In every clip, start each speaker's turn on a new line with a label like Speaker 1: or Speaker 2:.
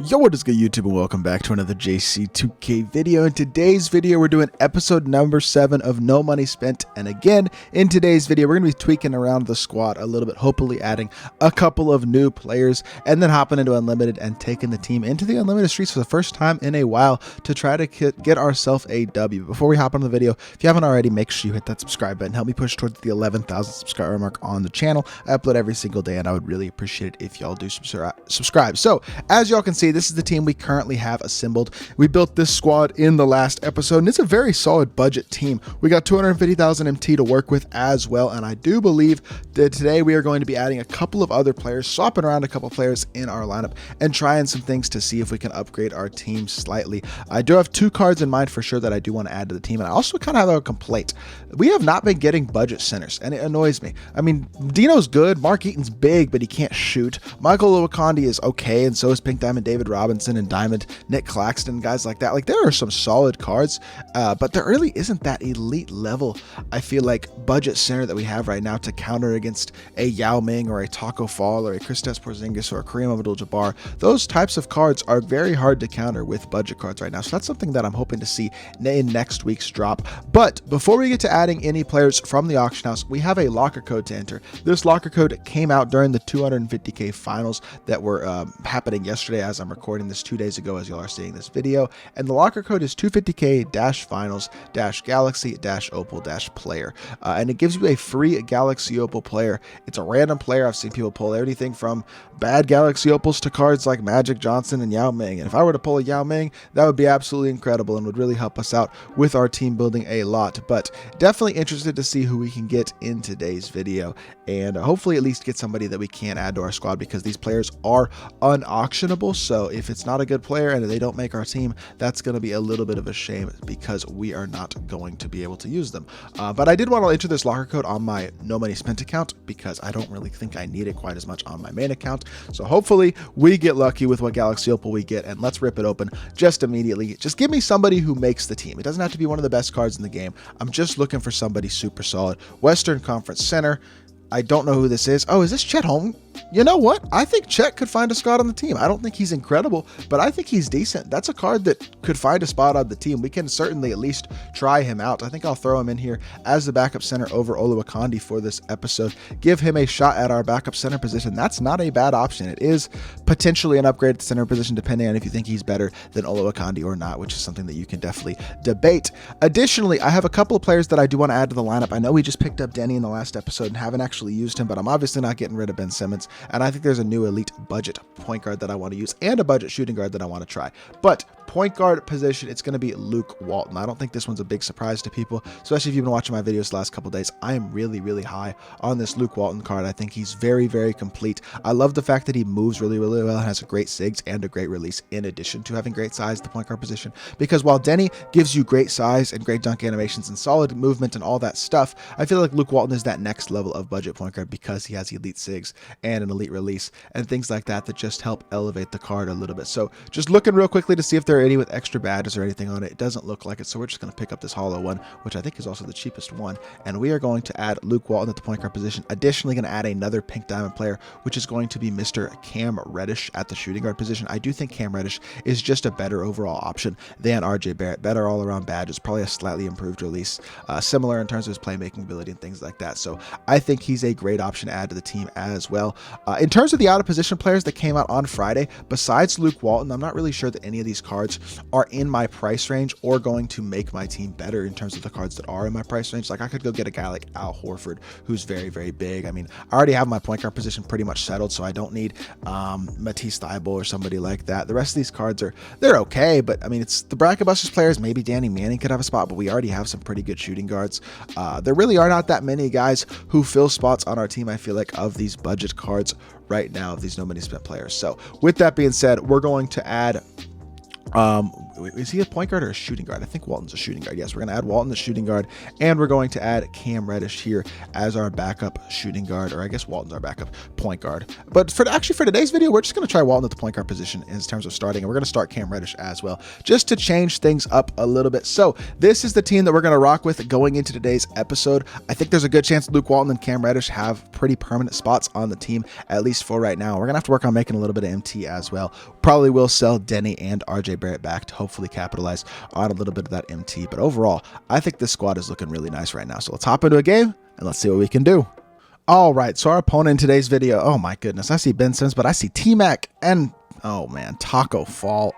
Speaker 1: Yo, what is good, YouTube, and welcome back to another JC2K video. In today's video, we're doing episode number 7 of No Money Spent. And again, in today's video, we're going to be tweaking around the squad a little bit, hopefully adding a couple of new players, and then hopping into Unlimited and taking the team into the Unlimited streets for the first time in a while to try to get ourselves a W. Before we hop into the video, if you haven't already, make sure you hit that subscribe button. Help me push towards the 11,000 subscriber mark on the channel. I upload every single day, and I would really appreciate it if y'all do subscribe. So, as y'all can see, this is the team we currently have assembled. We built this squad in the last episode, and it's a very solid budget team. We got 250,000 MT to work with as well, and I do believe that today we are going to be adding a couple of other players, swapping around a couple of players in our lineup, and trying some things to see if we can upgrade our team slightly. I do have 2 cards in mind for sure that I do want to add to the team, and I also kind of have a complaint. We have not been getting budget centers, and it annoys me. I mean, Dino's good, Mark Eaton's big, but he can't shoot. Michael Owakandi is okay, and so is Pink Diamond David Robinson and Diamond Nick Claxton, guys like that. Like, there are some solid cards, but there really isn't that elite level, I feel like, budget center that we have right now to counter against a Yao Ming or a Taco Fall or a Kristaps Porzingis or a Kareem Abdul-Jabbar. Those types of cards are very hard to counter with budget cards right now, so that's something that I'm hoping to see in next week's drop. But before we get to adding any players from the auction house, we have a locker code to enter. This locker code came out during the 250K finals that were happening yesterday as I'm recording this 2 days ago as y'all are seeing this video, and the locker code is 250K-finals-galaxy-opal-player, and it gives you a free Galaxy Opal player. It's a random player. I've seen people pull everything from bad Galaxy Opals to cards like Magic Johnson and Yao Ming, and if I were to pull a Yao Ming, that would be absolutely incredible and would really help us out with our team building a lot. But definitely interested to see who we can get in today's video, and hopefully at least get somebody that we can add to our squad, because these players are unauctionable. So if it's not a good player and they don't make our team, that's going to be a little bit of a shame, because we are not going to be able to use them. But I did want to enter this locker code on my No Money Spent account, because I don't really think I need it quite as much on my main account. So hopefully we get lucky with what Galaxy Opal we get, and let's rip it open just immediately. Just give me somebody who makes the team. It doesn't have to be one of the best cards in the game. I'm just looking for somebody super solid. Western Conference Center. I don't know who this is. Oh, is this Chet Holmgren? You know what? I think Chet could find a spot on the team. I don't think he's incredible, but I think he's decent. That's a card that could find a spot on the team. We can certainly at least try him out. I think I'll throw him in here as the backup center over Oluwakandi for this episode. Give him a shot at our backup center position. That's not a bad option. It is potentially an upgrade at the center position, depending on if you think he's better than Oluwakandi or not, which is something that you can definitely debate. Additionally, I have a couple of players that I do want to add to the lineup. I know we just picked up Denny in the last episode and haven't actually used him, but I'm obviously not getting rid of Ben Simmons. And I think there's a new elite budget point guard that I want to use and a budget shooting guard that I want to try. But point guard position, it's going to be Luke Walton. I don't think this one's a big surprise to people, especially if you've been watching my videos the last couple days. I am really, really high on this Luke Walton card. I think he's very, very complete. I love the fact that he moves really, really well and has a great SIGs and a great release, in addition to having great size at the point guard position. Because while Denny gives you great size and great dunk animations and solid movement and all that stuff, I feel like Luke Walton is that next level of budget point guard, because he has elite SIGs and an elite release and things like that that just help elevate the card a little bit. So just looking real quickly to see if there are any with extra badges or anything on it. It doesn't look like it, so we're just going to pick up this hollow one, which I think is also the cheapest one, and we are going to add Luke Walton at the point guard position. Additionally, going to add another pink diamond player, which is going to be Mr. Cam Reddish at the shooting guard position. I do think Cam Reddish is just a better overall option than RJ Barrett. Better all around badges, probably a slightly improved release, similar in terms of his playmaking ability and things like that. So I think he's a great option to add to the team as well. In terms of the out of position players that came out on Friday, besides Luke Walton, I'm not really sure that any of these cards are in my price range or going to make my team better in terms of the cards that are in my price range. Like, I could go get a guy like Al Horford, who's very, very big. I mean, I already have my point guard position pretty much settled, so I don't need Matisse Thybulle or somebody like that. The rest of these cards they're okay, but I mean, it's the bracket busters players. Maybe Danny Manning could have a spot, but we already have some pretty good shooting guards. There really are not that many guys who fill spots on our team, I feel like, of these budget cards right now, of these No Money Spent players. So with that being said, we're going to add is he a point guard or a shooting guard? I think Walton's a shooting guard. Yes, we're going to add Walton, the shooting guard, and we're going to add Cam Reddish here as our backup shooting guard, or I guess Walton's our backup point guard. But for today's video, we're just going to try Walton at the point guard position in terms of starting, and we're going to start Cam Reddish as well, just to change things up a little bit. So this is the team that we're going to rock with going into today's episode. I think there's a good chance Luke Walton and Cam Reddish have pretty permanent spots on the team, at least for right now. We're going to have to work on making a little bit of MT as well. Probably will sell Denny and RJ Barrett back to hopefully capitalize on a little bit of that MT. But overall, I think this squad is looking really nice right now. So let's hop into a game and let's see what we can do. All right, so our opponent in today's video, oh my goodness, I see Ben Simmons, but I see T-Mac and oh man, Taco Fall.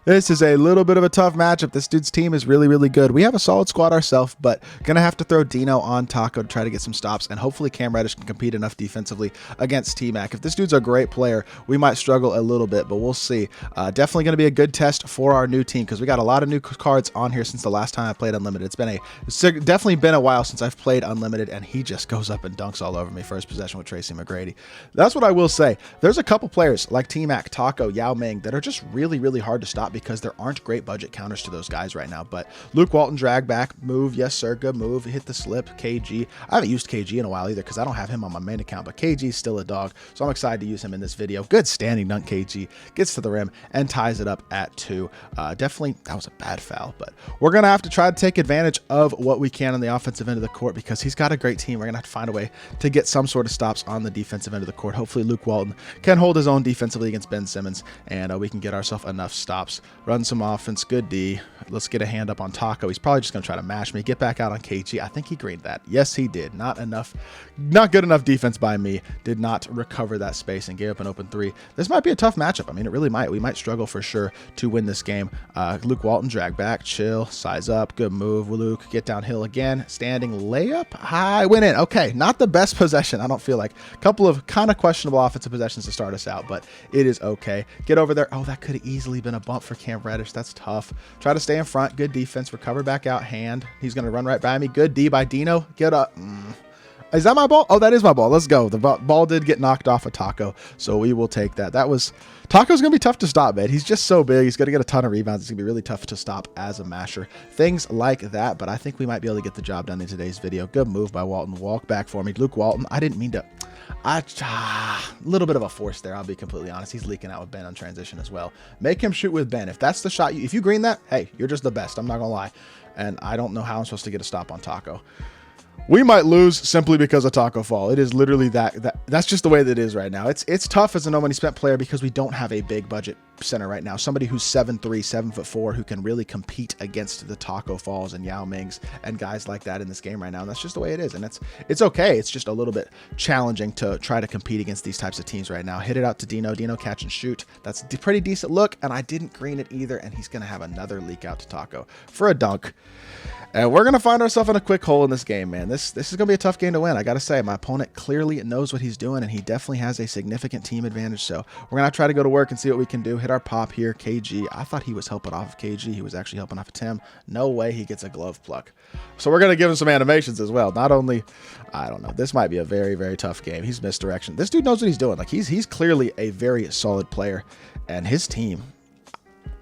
Speaker 1: This is a little bit of a tough matchup. This dude's team is really, really good. We have a solid squad ourselves, but gonna have to throw Dino on Taco to try to get some stops, and hopefully Cam Reddish can compete enough defensively against T-Mac. If this dude's a great player, we might struggle a little bit, but we'll see. Definitely gonna be a good test for our new team because we got a lot of new cards on here since the last time I played Unlimited. It's definitely been a while since I've played Unlimited, and he just goes up and dunks all over me first possession with Tracy McGrady. That's what I will say. There's a couple players like T-Mac, Taco, Yao Ming that are just really, really hard to stop because there aren't great budget counters to those guys right now. But Luke Walton, drag back, move, yes sir, good move, hit the slip, KG. I haven't used KG in a while either because I don't have him on my main account, but KG's still a dog, so I'm excited to use him in this video. Good standing dunk, KG, gets to the rim and ties it up at 2. Definitely, that was a bad foul, but we're going to have to try to take advantage of what we can on the offensive end of the court because he's got a great team. We're going to have to find a way to get some sort of stops on the defensive end of the court. Hopefully Luke Walton can hold his own defensively against Ben Simmons, and we can get ourselves enough stops. Run some offense, good D. Let's get a hand up on Taco. He's probably just going to try to mash me. Get back out on KG. I think he greened that. Yes, he did. Not good enough defense by me. Did not recover that space and gave up an open 3. This might be a tough matchup. I mean, it really might. We might struggle for sure to win this game. Luke Walton, drag back, chill, size up. Good move, Luke. Get downhill again. Standing layup. High, went in. Okay, not the best possession, I don't feel like. A couple of kind of questionable offensive possessions to start us out, but it is okay. Get over there. Oh, that could have easily been a bump for Cam Reddish. That's tough. Try to stay in front. Good defense. Recover back out. Hand. He's going to run right by me. Good D by Dino. Get up. Is that my ball? Oh, that is my ball. Let's go. The ball did get knocked off of Taco, so we will take that. Taco's going to be tough to stop, man. He's just so big. He's going to get a ton of rebounds. It's going to be really tough to stop as a masher. Things like that, but I think we might be able to get the job done in today's video. Good move by Walton. Walk back for me. Luke Walton. I didn't mean to. A little bit of a force there, I'll be completely honest. He's leaking out with Ben on transition as well. Make him shoot with Ben. If that's the shot, if you green that, hey, you're just the best. I'm not going to lie. And I don't know how I'm supposed to get a stop on Taco. We might lose simply because of Taco Fall. It is literally that's just the way that it is right now. It's tough as a no money spent player because we don't have a big budget center right now. Somebody who's 7'3", 7'4", who can really compete against the Taco Falls and Yao Mings and guys like that in this game right now. And that's just the way it is. And it's okay. It's just a little bit challenging to try to compete against these types of teams right now. Hit it out to Dino. Dino catch and shoot. That's a pretty decent look. And I didn't green it either. And he's going to have another leak out to Taco for a dunk. And we're going to find ourselves in a quick hole in this game, man. This is going to be a tough game to win. I got to say, my opponent clearly knows what he's doing, and he definitely has a significant team advantage. So we're going to try to go to work and see what we can do. Hit our pop here. KG. I thought he was helping off of KG. He was actually helping off of Tim. No way he gets a glove pluck. So we're going to give him some animations as well. Not only, I don't know. This might be a very, very tough game. He's misdirection. This dude knows what he's doing. Like he's clearly a very solid player, and his team,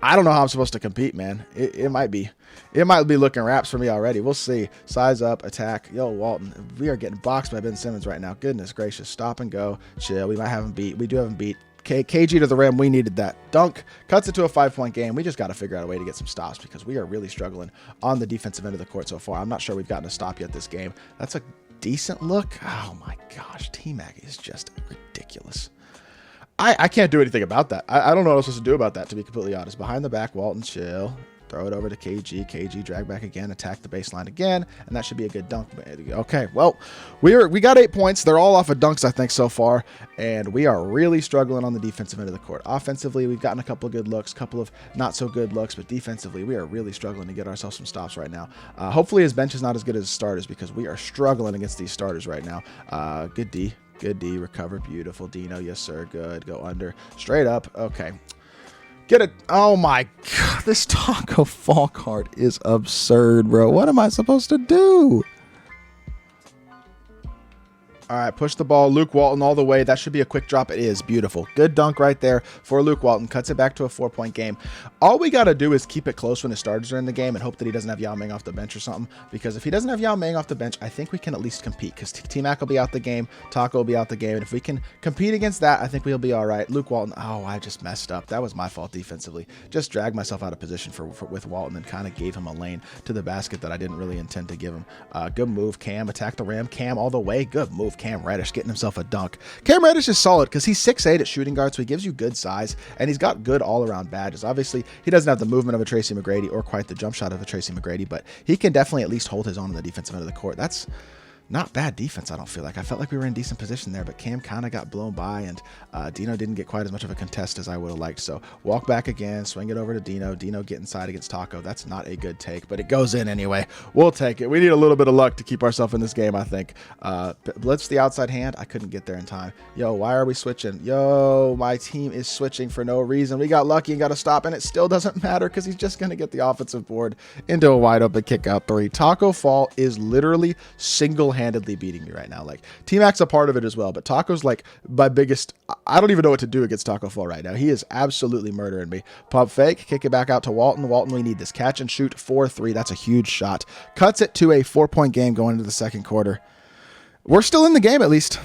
Speaker 1: I don't know how I'm supposed to compete, man. It might be looking wraps for me already. We'll see. Size up, attack. Yo, Walton, we are getting boxed by Ben Simmons right now. Goodness gracious. Stop and go. Chill. We might have him beat. We do have him beat. KG to the rim. We needed that. Dunk. Cuts it to a 5-point game. We just got to figure out a way to get some stops because we are really struggling on the defensive end of the court so far. I'm not sure we've gotten a stop yet this game. That's a decent look. Oh my gosh. T-Mac is just ridiculous. I can't do anything about that. I don't know what I'm supposed to do about that, to be completely honest. Behind the back, Walton, chill. Throw it over to KG. KG, drag back again. Attack the baseline again. And that should be a good dunk. Okay, well, we got 8 points. They're all off of dunks, I think, so far. And we are really struggling on the defensive end of the court. Offensively, we've gotten a couple of good looks, couple of not so good looks. But defensively, we are really struggling to get ourselves some stops right now. Hopefully, his bench is not as good as his starters because we are struggling against these starters right now. Good D. Good D. Recover. Beautiful. Dino. Yes, sir. Good. Go under. Straight up. Okay. Get it. Oh, my God. This Taco Fall card is absurd, bro. What am I supposed to do? All right, push the ball. Luke Walton all the way. That should be a quick drop. It is. Beautiful. Good dunk right there for Luke Walton. Cuts it back to a 4-point game. All we got to do is keep it close when his starters are in the game and hope that he doesn't have Yao Ming off the bench or something. Because if he doesn't have Yao Ming off the bench, I think we can at least compete. Because T-Mac will be out the game. Taco will be out the game. And if we can compete against that, I think we'll be all right. Luke Walton. Oh, I just messed up. That was my fault defensively. Just dragged myself out of position with Walton and kind of gave him a lane to the basket that I didn't really intend to give him. Good move, Cam. Attack the rim. Cam all the way. Good move, Cam Reddish getting himself a dunk. Cam Reddish is solid because he's 6'8" at shooting guard, so he gives you good size, and he's got good all-around badges. Obviously, he doesn't have the movement of a Tracy McGrady or quite the jump shot of a Tracy McGrady, but he can definitely at least hold his own on the defensive end of the court. That's not bad defense, I don't feel like. I felt like we were in decent position there, but Cam kind of got blown by, and Dino didn't get quite as much of a contest as I would have liked. So walk back again, swing it over to Dino. Dino get inside against Taco. That's not a good take, but it goes in anyway. We'll take it. We need a little bit of luck to keep ourselves in this game, I think. Blitz the outside hand. I couldn't get there in time. Yo, why are we switching? Yo, my team is switching for no reason. We got lucky and got to stop, and it still doesn't matter because he's just going to get the offensive board into a wide open kick out three. Taco Fall is literally single-handedly beating me right now. Like, T-Mac's a part of it as well, but Taco's like my biggest. I don't even know what to do against Taco Fall right now. He is absolutely murdering me. Pump fake, kick it back out to Walton. Walton, we need this catch and shoot 4-3. That's a huge shot. Cuts it to a 4-point game going into the second quarter. We're still in the game at least.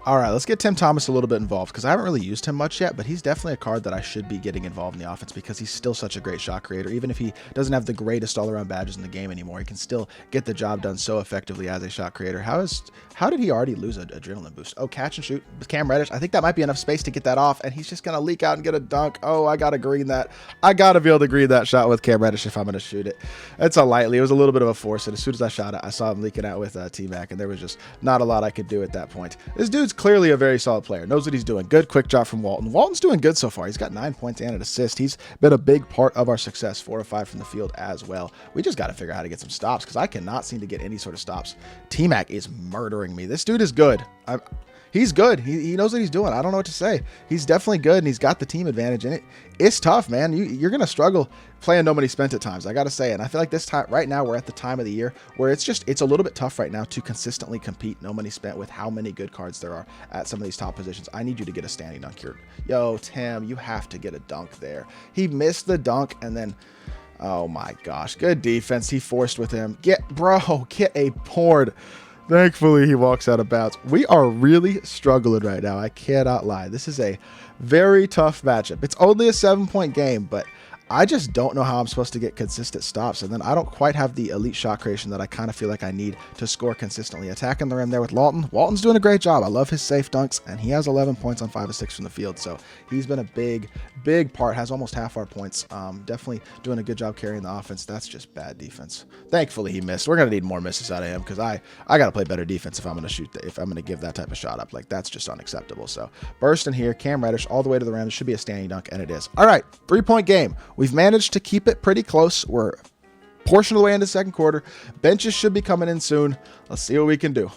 Speaker 1: All right, let's get Tim Thomas a little bit involved because I haven't really used him much yet, but he's definitely a card that I should be getting involved in the offense because he's still such a great shot creator. Even if he doesn't have the greatest all-around badges in the game anymore, he can still get the job done so effectively as a shot creator. How did he already lose an adrenaline boost? Oh, catch and shoot with Cam Reddish. I think that might be enough space to get that off, and he's just going to leak out and get a dunk. Oh, I got to green that. I got to be able to green that shot with Cam Reddish if I'm going to shoot it. It's a lightly. It was a little bit of a force, and as soon as I shot it, I saw him leaking out with T-Mac, and there was just not a lot I could do at that point. This dude's clearly a very solid player, knows what he's doing. Good quick drop from Walton. Walton's doing good so far. He's got 9 points and an assist. He's been a big part of our success, 4 of 5 from the field as well. We just got to figure out how to get some stops because I cannot seem to get any sort of stops. T-Mac is murdering me. This dude is good. He's good. He knows what he's doing. I don't know what to say. He's definitely good, and he's got the team advantage in it. It's tough, man. You're going to struggle playing No Money Spent at times, I got to say. And I feel like this time, right now, we're at the time of the year where it's a little bit tough right now to consistently compete No Money Spent with how many good cards there are at some of these top positions. I need you to get a standing dunk here. Yo, Tim, you have to get a dunk there. He missed the dunk, and then... oh, my gosh. Good defense. He forced with him. Get a board. Thankfully, he walks out of bounds. We are really struggling right now. I cannot lie. This is a very tough matchup. It's only a 7-point game, but I just don't know how I'm supposed to get consistent stops. And then I don't quite have the elite shot creation that I kind of feel like I need to score consistently. Attacking the rim there with Walton. Walton's doing a great job. I love his safe dunks, and he has 11 points on 5 of 6 from the field. So he's been a big part, has almost half our points. Definitely doing a good job carrying the offense. That's just bad defense. Thankfully, he missed. We're going to need more misses out of him because I got to play better defense if I'm going to shoot, if I'm going to give that type of shot up. Like, that's just unacceptable. So burst in here, Cam Reddish all the way to the rim. It should be a standing dunk, and it is. All right, 3-point game. We've managed to keep it pretty close. We're a portion of the way into the second quarter. Benches should be coming in soon. Let's see what we can do.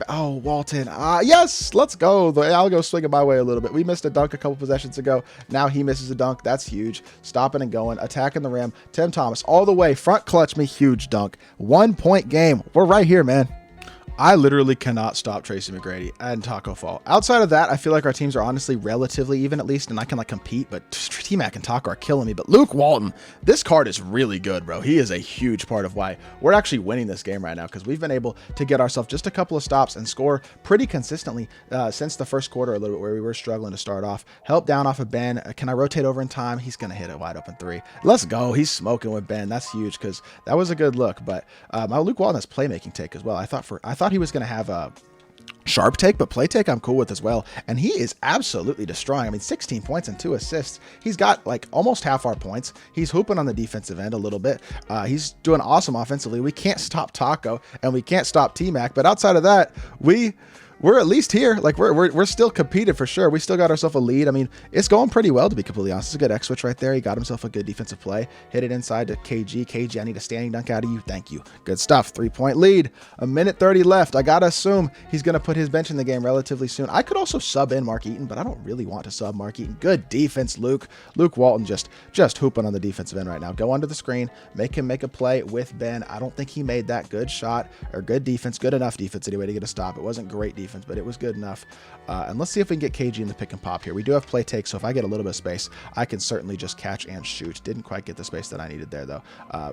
Speaker 1: Oh, Walton. Yes, let's go. I'll go swing it my way a little bit. We missed a dunk a couple possessions ago. Now he misses a dunk. That's huge. Stopping and going. Attacking the rim. Tim Thomas all the way. Front clutch me. Huge dunk. 1-point game. We're right here, man. I literally cannot stop Tracy McGrady and Taco Fall. Outside of that, I feel like our teams are honestly relatively even at least, and I can like compete, but T-Mac and Taco are killing me. But Luke Walton, this card is really good, bro. He is a huge part of why we're actually winning this game right now because we've been able to get ourselves just a couple of stops and score pretty consistently since the first quarter a little bit where we were struggling to start off. Help down off of Ben. Can I rotate over in time? He's going to hit a wide open 3. Let's go. He's smoking with Ben. That's huge because that was a good look. But my Luke Walton has playmaking take as well. I thought he was going to have a sharp take, but play take I'm cool with as well. And he is absolutely destroying. I mean, 16 points and 2 assists. He's got like almost half our points. He's hooping on the defensive end a little bit. He's doing awesome offensively. We can't stop Taco and we can't stop T-Mac, but outside of that, we're at least here. Like we're still competing for sure. We still got ourselves a lead. I mean, it's going pretty well to be completely honest. It's a good X switch right there. He got himself a good defensive play. Hit it inside to KG. KG, I need a standing dunk out of you. Thank you. Good stuff. 3-point lead. 1:30 left. I gotta assume he's gonna put his bench in the game relatively soon. I could also sub in Mark Eaton, but I don't really want to sub Mark Eaton. Good defense, Luke. Luke Walton just hooping on the defensive end right now. Go under the screen. Make him make a play with Ben. I don't think he made that good shot or good defense. Good enough defense anyway to get a stop. It wasn't great defense. defense, but it was good enough. And let's see if we can get KG in the pick and pop here. We do have play take, so if I get a little bit of space, I can certainly just catch and shoot. Didn't quite get the space that I needed there, though.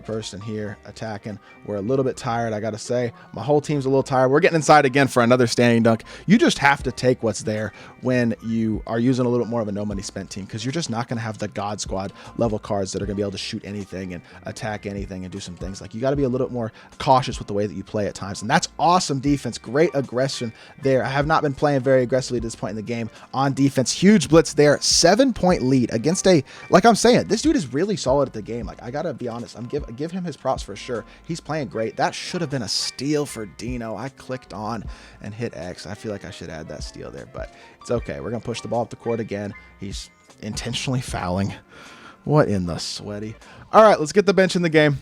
Speaker 1: Burst in here, attacking. We're a little bit tired, I got to say. My whole team's a little tired. We're getting inside again for another standing dunk. You just have to take what's there when you are using a little bit more of a no money spent team, because you're just not going to have the God Squad level cards that are going to be able to shoot anything and attack anything and do some things. Like, you got to be a little bit more cautious with the way that you play at times. And that's awesome defense. Great aggression there. I have not been playing very aggressively at this point in the game on defense. Huge blitz there. 7-point lead against a, like I'm saying, this dude is really solid at the game. Like, I gotta be honest, give him his props for sure. He's playing great. That should have been a steal for Dino. I clicked on and hit X. I feel like I should add that steal there, but it's okay. We're gonna push the ball up the court again. He's intentionally fouling. What in the sweaty? All right, let's get the bench in the game.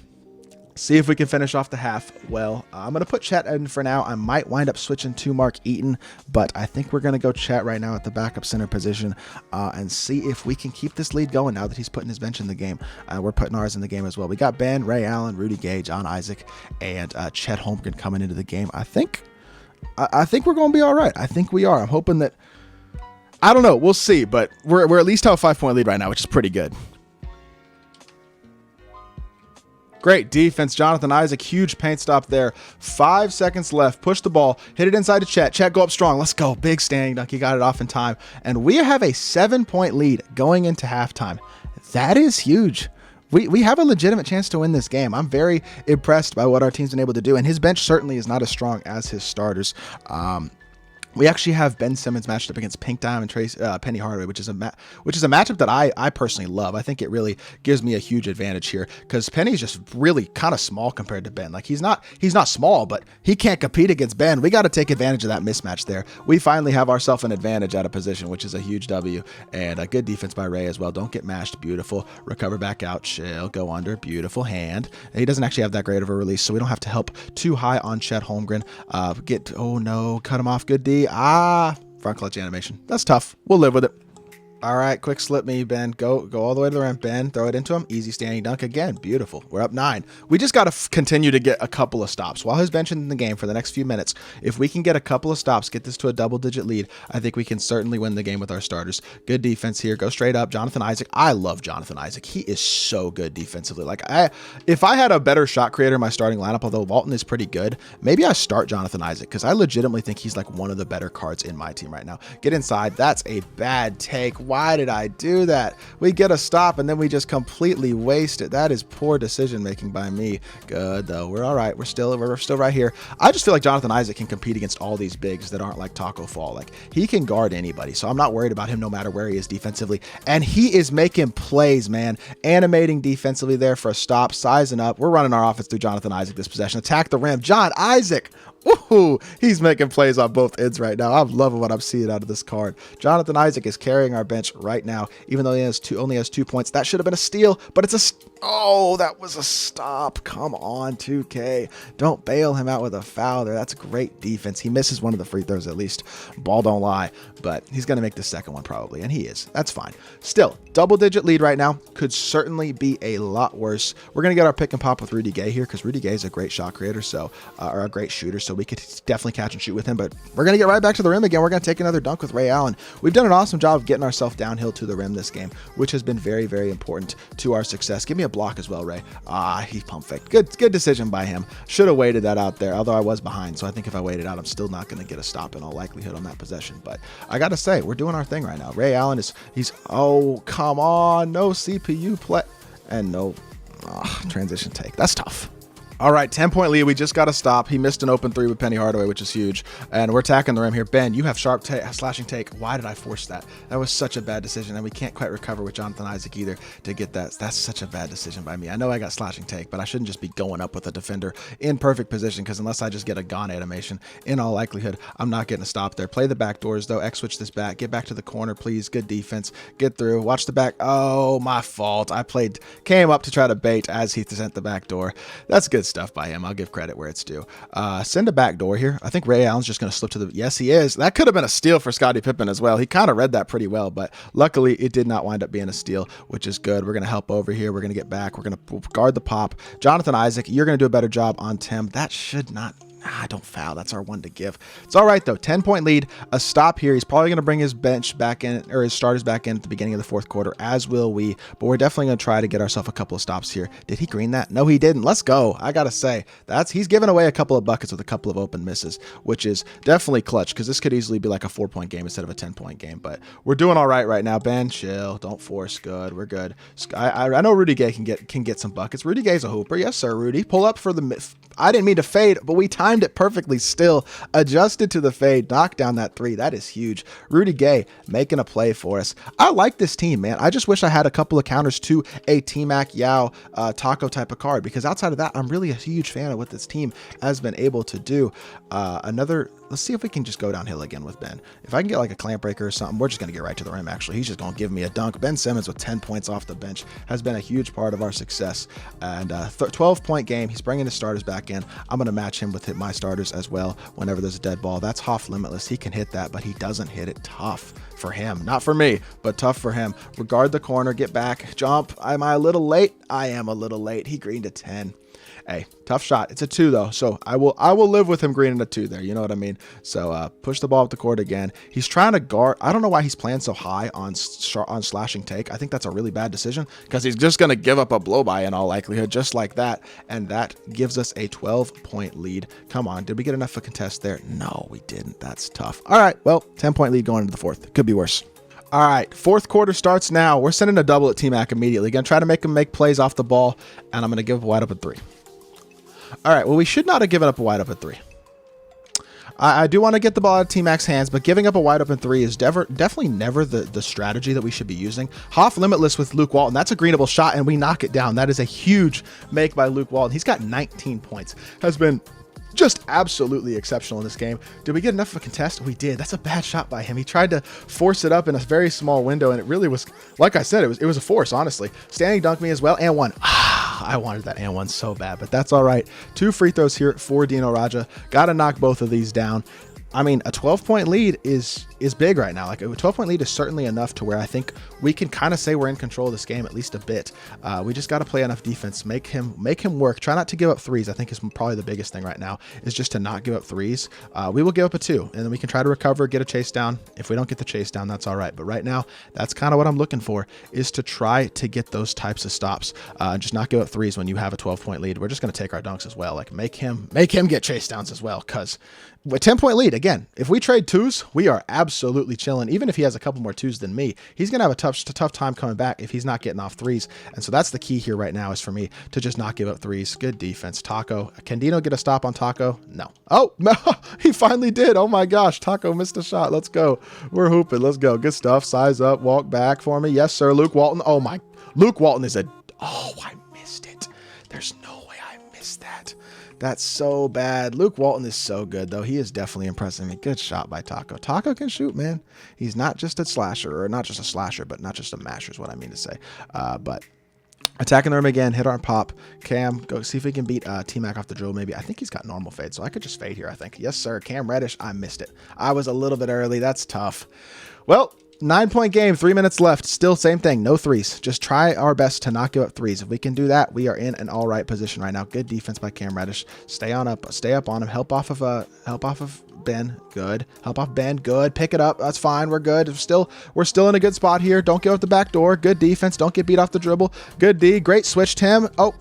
Speaker 1: See if we can finish off the half well. I'm going to put Chet in for now. I might wind up switching to Mark Eaton, but I think we're going to go Chet right now at the backup center position and see if we can keep this lead going now that he's putting his bench in the game. We're putting ours in the game as well. We got Ben, Ray Allen, Rudy Gay, John Isaac, and Chet Holmgren coming into the game. I think we're going to be all right. I think we are. I'm hoping that, I don't know. We'll see, but we're at least have a 5-point lead right now, which is pretty good. Great defense, Jonathan Isaac. Huge paint stop there. 5 seconds left. Push the ball. Hit it inside to Chet. Chet, go up strong. Let's go. Big standing dunk. He got it off in time. And we have a 7-point lead going into halftime. That is huge. We have a legitimate chance to win this game. I'm very impressed by what our team's been able to do. And his bench certainly is not as strong as his starters. We actually have Ben Simmons matched up against Pink Dime and Penny Hardaway, which is a matchup that I personally love. I think it really gives me a huge advantage here because Penny's just really kind of small compared to Ben. Like, he's not small, but he can't compete against Ben. We got to take advantage of that mismatch there. We finally have ourselves an advantage at a position, which is a huge W, and a good defense by Ray as well. Don't get mashed. Beautiful. Recover back out. Chill. Go under. Beautiful hand. He doesn't actually have that great of a release, so we don't have to help too high on Chet Holmgren. Oh no, cut him off. Good D. Front clutch animation. That's tough. We'll live with it. All right, quick slip me, Ben. Go all the way to the rim. Ben, throw it into him. Easy standing dunk again. Beautiful. We're up 9. We just got to continue to get a couple of stops. While his bench in the game for the next few minutes, if we can get a couple of stops, get this to a double-digit lead, I think we can certainly win the game with our starters. Good defense here. Go straight up. Jonathan Isaac. I love Jonathan Isaac. He is so good defensively. Like, if I had a better shot creator in my starting lineup, although Walton is pretty good, maybe I start Jonathan Isaac because I legitimately think he's like one of the better cards in my team right now. Get inside. That's a bad take. Why did I do that? We get a stop and then we just completely waste it. That is poor decision making by me. Good though. We're all right. We're still right here. I just feel like Jonathan Isaac can compete against all these bigs that aren't like Taco Fall. Like, he can guard anybody, so I'm not worried about him no matter where he is defensively. And he is making plays, man. Animating defensively there for a stop, sizing up. We're running our offense through Jonathan Isaac this possession. Attack the rim. John Isaac. Ooh, he's making plays on both ends right now. I'm loving what I'm seeing out of this card. Jonathan Isaac is carrying our bench right now, even though he only has 2 points. That should have been a steal, but it's oh, that was a stop. Come on, 2K. Don't bail him out with a foul there. That's great defense. He misses one of the free throws at least. Ball don't lie, but he's going to make the second one probably, and he is. That's fine. Still, double-digit lead right now. Could certainly be a lot worse. We're going to get our pick and pop with Rudy Gay here because Rudy Gay is a great shot creator, or a great shooter, so we could definitely catch and shoot with him, but we're going to get right back to the rim again. We're going to take another dunk with Ray Allen. We've done an awesome job of getting ourselves downhill to the rim this game, which has been very, very important to our success. Give me a block as well, Ray. He pump faked. Good decision by him. Should have waited that out there, although I was behind, so I think if I waited out, I'm still not going to get a stop in all likelihood on that possession, but I got to say, we're doing our thing right now. Ray Allen oh, come on, no CPU play, and no transition take. That's tough. All right, 10-point lead. We just got to stop. He missed an open 3 with Penny Hardaway, which is huge. And we're attacking the rim here. Ben, you have sharp slashing take. Why did I force that? That was such a bad decision. And we can't quite recover with Jonathan Isaac either to get that. That's such a bad decision by me. I know I got slashing take, but I shouldn't just be going up with a defender in perfect position because unless I just get a gone animation, in all likelihood, I'm not getting a stop there. Play the back doors, though. X-switch this back. Get back to the corner, please. Good defense. Get through. Watch the back. Oh, my fault. Came up to try to bait as he sent the back door. That's good stuff by him. I'll give credit where it's due. Send a back door here. I think Ray Allen's just going to slip to the... Yes, he is. That could have been a steal for Scottie Pippen as well. He kind of read that pretty well, but luckily it did not wind up being a steal, which is good. We're going to help over here. We're going to get back. We're going to guard the pop. Jonathan Isaac, you're going to do a better job on Tim. That should not... Don't foul. That's our one to give. It's all right, though. 10-point lead. A stop here. He's probably going to bring his bench back in, or his starters back in at the beginning of the fourth quarter, as will we. But we're definitely going to try to get ourselves a couple of stops here. Did he green that? No, he didn't. Let's go. I got to say, he's given away a couple of buckets with a couple of open misses, which is definitely clutch, because this could easily be like a 4-point game instead of a 10-point game. But we're doing all right now. Ben, chill. Don't force. Good. We're good. I know Rudy Gay can get some buckets. Rudy Gay's a hooper. Yes, sir, Rudy. Pull up for the... I didn't mean to fade, but we timed it perfectly still. Adjusted to the fade, knocked down that three. That is huge. Rudy Gay making a play for us. I like this team, man. I just wish I had a couple of counters to a T-Mac, Yao, Taco type of card, because outside of that, I'm really a huge fan of what this team has been able to do. Let's see if we can just go downhill again with Ben. If I can get like a clamp breaker or something, we're just going to get right to the rim, actually. He's just going to give me a dunk. Ben Simmons with 10 points off the bench has been a huge part of our success. And 12-point game. He's bringing his starters back in. I'm going to match him with my starters as well whenever there's a dead ball. That's Hoff Limitless. He can hit that, but he doesn't hit it. Tough for him. Not for me, but tough for him. Regard the corner. Get back. Jump. Am I a little late? I am a little late. He greened a 10. Hey, tough shot. It's a 2 though, so I will live with him greening a 2 there. You know what I mean? So push the ball up the court again. He's trying to guard. I don't know why he's playing so high on slashing take. I think that's a really bad decision, because he's just going to give up a blow by in all likelihood, just like that. And that gives us a 12-point lead. Come on, did we get enough of a contest there? No, we didn't. That's tough. All right, well, 10-point lead going into the fourth. Could be worse. All right, fourth quarter starts now. We're sending a double at T-Mac immediately. Going to try to make him make plays off the ball, and I'm going to give a wide open 3. All right, well, we should not have given up a wide open 3. I do want to get the ball out of T-Mac's hands, but giving up a wide open 3 is definitely never the strategy that we should be using. Hoff Limitless with Luke Walton. That's a greenable shot, and we knock it down. That is a huge make by Luke Walton. He's got 19 points. Has been just absolutely exceptional in this game. Did we get enough of a contest? We did. That's a bad shot by him. He tried to force it up in a very small window, and it really was, like I said, it was a force, honestly. Standing dunk me as well, and one. I wanted that and one so bad, but that's all right. 2 free throws here for Dino Raja. Got to knock both of these down. I mean, a 12-point lead is big right now. Like, a 12-point lead is certainly enough to where I think we can kind of say we're in control of this game at least a bit. We just got to play enough defense, make him work. Try not to give up threes. I think is probably the biggest thing right now, is just to not give up threes. We will give up a 2, and then we can try to recover, get a chase down. If we don't get the chase down, that's all right. But right now, that's kind of what I'm looking for, is to try to get those types of stops. Just not give up threes when you have a 12-point lead. We're just going to take our dunks as well. Like, make him get chase downs as well, because with 10-point lead, again, if we trade 2s, we are absolutely chilling. Even if he has a couple more 2s than me, he's going to have a tough time coming back if he's not getting off 3s. And so that's the key here right now, is for me to just not give up 3s. Good defense. Taco. Can Dino get a stop on Taco? No. Oh, no, he finally did. Oh my gosh. Taco missed a shot. Let's go. We're hooping. Let's go. Good stuff. Size up. Walk back for me. Yes, sir. Luke Walton. Oh my. Luke Walton is oh, I missed it. There's no way I missed that. That's so bad. Luke Walton is so good, though. He is definitely impressing me. Good shot by Taco. Taco can shoot, man. He's not just a slasher, or not just a slasher, but not just a masher is what I mean to say. But attacking the rim again, hit our pop. Cam, go see if we can beat T-Mac off the drill, maybe. I think he's got normal fade, so I could just fade here, I think. Yes, sir. Cam Reddish, I missed it. I was a little bit early. That's tough. Well, 9-point game, 3 minutes left. Still same thing, no 3s. Just try our best to not give up 3s. If we can do that, we are in an all right position right now. Good defense by Cam Reddish. Stay up on him. Help off of Ben. Good. Help off Ben. Good. Pick it up. That's fine. We're good. We're still in a good spot here. Don't give up the back door. Good defense. Don't get beat off the dribble. Good D. Great switch, Tim. Oh.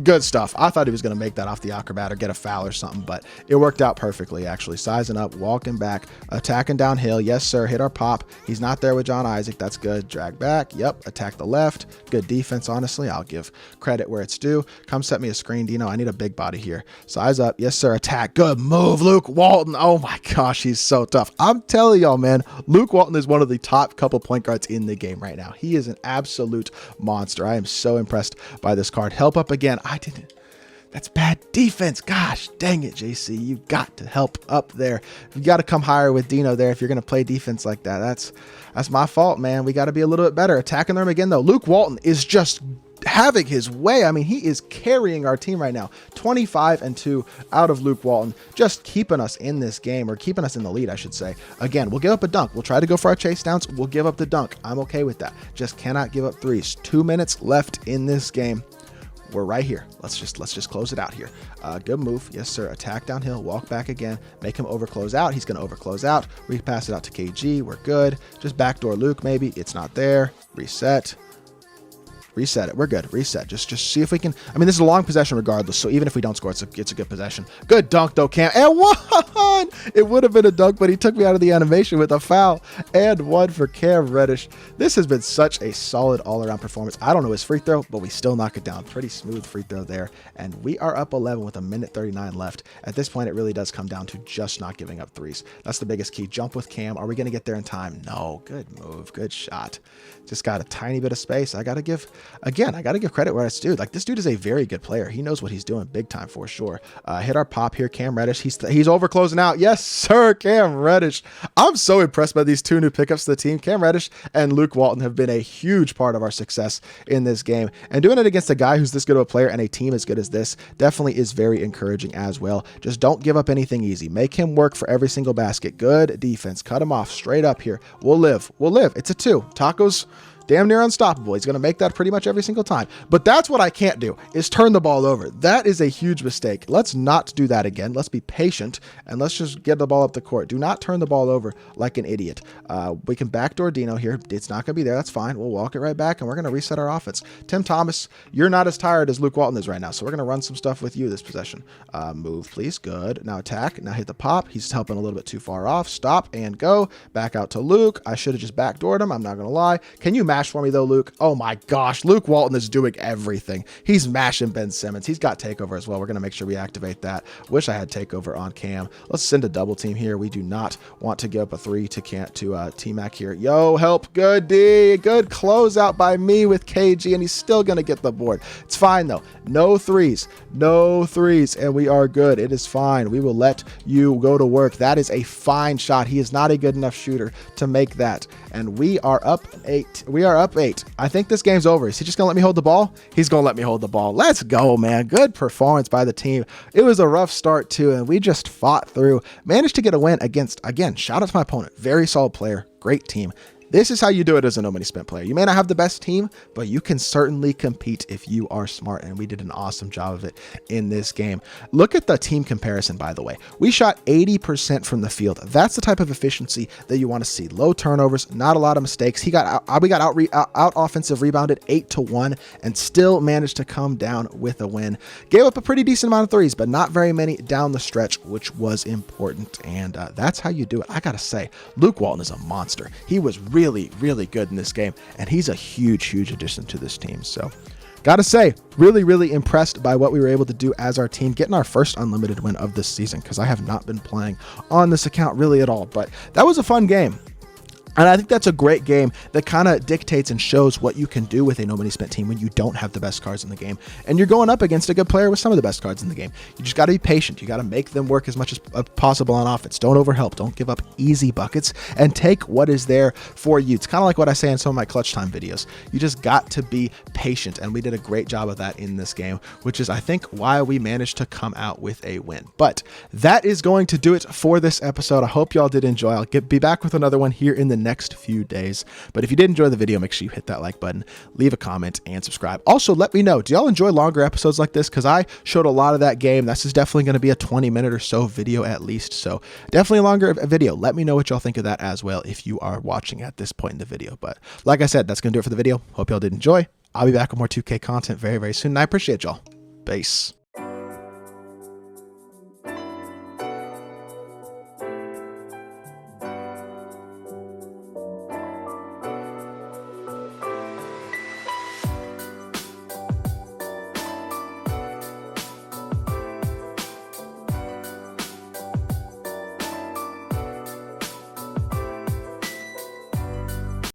Speaker 1: Good stuff. I thought he was going to make that off the acrobat or get a foul or something, but it worked out perfectly, actually. Sizing up, walking back, attacking downhill. Yes, sir. Hit our pop. He's not there with John Isaac. That's good. Drag back. Yep. Attack the left. Good defense, honestly. I'll give credit where it's due. Come set me a screen, Dino. I need a big body here. Size up. Yes, sir. Attack. Good move, Luke Walton. Oh, my gosh. He's so tough. I'm telling y'all, man, Luke Walton is one of the top couple point guards in the game right now. He is an absolute monster. I am so impressed by this card. Help up again. I didn't. That's bad defense. Gosh, dang it, JC. You got to help up there. You got to come higher with Dino there if you're going to play defense like that. That's my fault, man. We got to be a little bit better. Attacking them again, though. Luke Walton is just having his way. I mean, he is carrying our team right now. 25-2 out of Luke Walton, just keeping us in this game, or keeping us in the lead, I should say. Again, we'll give up a dunk. We'll try to go for our chase downs. We'll give up the dunk. I'm okay with that. Just cannot give up 3s. 2 minutes left in this game. We're right here. Let's just close it out here. Good move. Yes, sir. Attack downhill, walk back again, make him overclose out. He's going to overclose out. We can pass it out to KG. We're good. Just backdoor Luke maybe. It's not there. Reset. Reset it. We're good. Reset. Just see if we can. I mean, this is a long possession regardless, so even if we don't score, it's a good possession. Good dunk, though, Cam. And one! It would have been a dunk, but he took me out of the animation with a foul. And one for Cam Reddish. This has been such a solid all-around performance. I don't know his free throw, but we still knock it down. Pretty smooth free throw there. And we are up 11 with 1:39 left. At this point, it really does come down to just not giving up threes. That's the biggest key. Jump with Cam. Are we going to get there in time? No. Good move. Good shot. Just got a tiny bit of space. I got to give credit where it's due. Like, this dude is a very good player. He knows what he's doing big time for sure. Hit our pop here. Cam Reddish. He's over closing out. Yes, sir. Cam Reddish. I'm so impressed by these two new pickups to the team. Cam Reddish and Luke Walton have been a huge part of our success in this game. And doing it against a guy who's this good of a player and a team as good as this definitely is very encouraging as well. Just don't give up anything easy. Make him work for every single basket. Good defense. Cut him off straight up here. We'll live. We'll live. It's a 2. Taco's damn near unstoppable. He's going to make that pretty much every single time. But that's what I can't do, is turn the ball over. That is a huge mistake. Let's not do that again. Let's be patient, and let's just get the ball up the court. Do not turn the ball over like an idiot. We can backdoor Dino here. It's not going to be there. That's fine. We'll walk it right back, and we're going to reset our offense. Tim Thomas, you're not as tired as Luke Walton is right now, so we're going to run some stuff with you this possession. Move, please. Good. Now attack. Now hit the pop. He's helping a little bit too far off. Stop and go. Back out to Luke. I should have just backdoored him. I'm not going to lie. Can you match for me though, Luke? Oh my gosh, Luke Walton is doing everything. He's mashing Ben Simmons. He's got takeover as well. We're going to make sure we activate that. Wish I had takeover on Cam. Let's send a double team here. We do not want to give up a 3 to T-Mac here. Yo, help. Good D. Good closeout by me with KG, and he's still going to get the board. It's fine though. No threes. No threes, and we are good. It is fine. We will let you go to work. That is a fine shot. He is not a good enough shooter to make that, and we are up 8. We are up 8. I think this game's over. Is he just going to let me hold the ball? He's going to let me hold the ball. Let's go, man. Good performance by the team. It was a rough start, too, and we just fought through. Managed to get a win against, again, shout out to my opponent. Very solid player. Great team. This is how you do it as a no money spent player. You may not have the best team, but you can certainly compete if you are smart, and we did an awesome job of it in this game. Look at the team comparison, by the way. We shot 80% from the field. That's the type of efficiency that you want to see. Low turnovers, not a lot of mistakes. We got out offensive rebounded 8-1 and still managed to come down with a win. Gave up a pretty decent amount of threes, but not very many down the stretch, which was important, and that's how you do it. I gotta say, Luke Walton is a monster. He was really, really good in this game, and he's a huge addition to this team. So gotta say, really impressed by what we were able to do as our team, getting our first unlimited win of this season, because I have not been playing on this account really at all. But that was a fun game. And I think that's a great game that kind of dictates and shows what you can do with a no money spent team when you don't have the best cards in the game. And you're going up against a good player with some of the best cards in the game. You just got to be patient. You got to make them work as much as possible on offense. Don't overhelp. Don't give up easy buckets, and take what is there for you. It's kind of like what I say in some of my clutch time videos. You just got to be patient. And we did a great job of that in this game, which is, I think, why we managed to come out with a win. But that is going to do it for this episode. I hope y'all did enjoy. I'll be back with another one here in the next few days. But if you did enjoy the video, make sure you hit that like button, leave a comment, and subscribe. Also, let me know, do y'all enjoy longer episodes like this? Because I showed a lot of that game. This is definitely going to be a 20-minute or so video at least. So definitely a longer video. Let me know what y'all think of that as well if you are watching at this point in the video. But like I said, that's going to do it for the video. Hope y'all did enjoy. I'll be back with more 2K content very soon. And I appreciate y'all. Peace.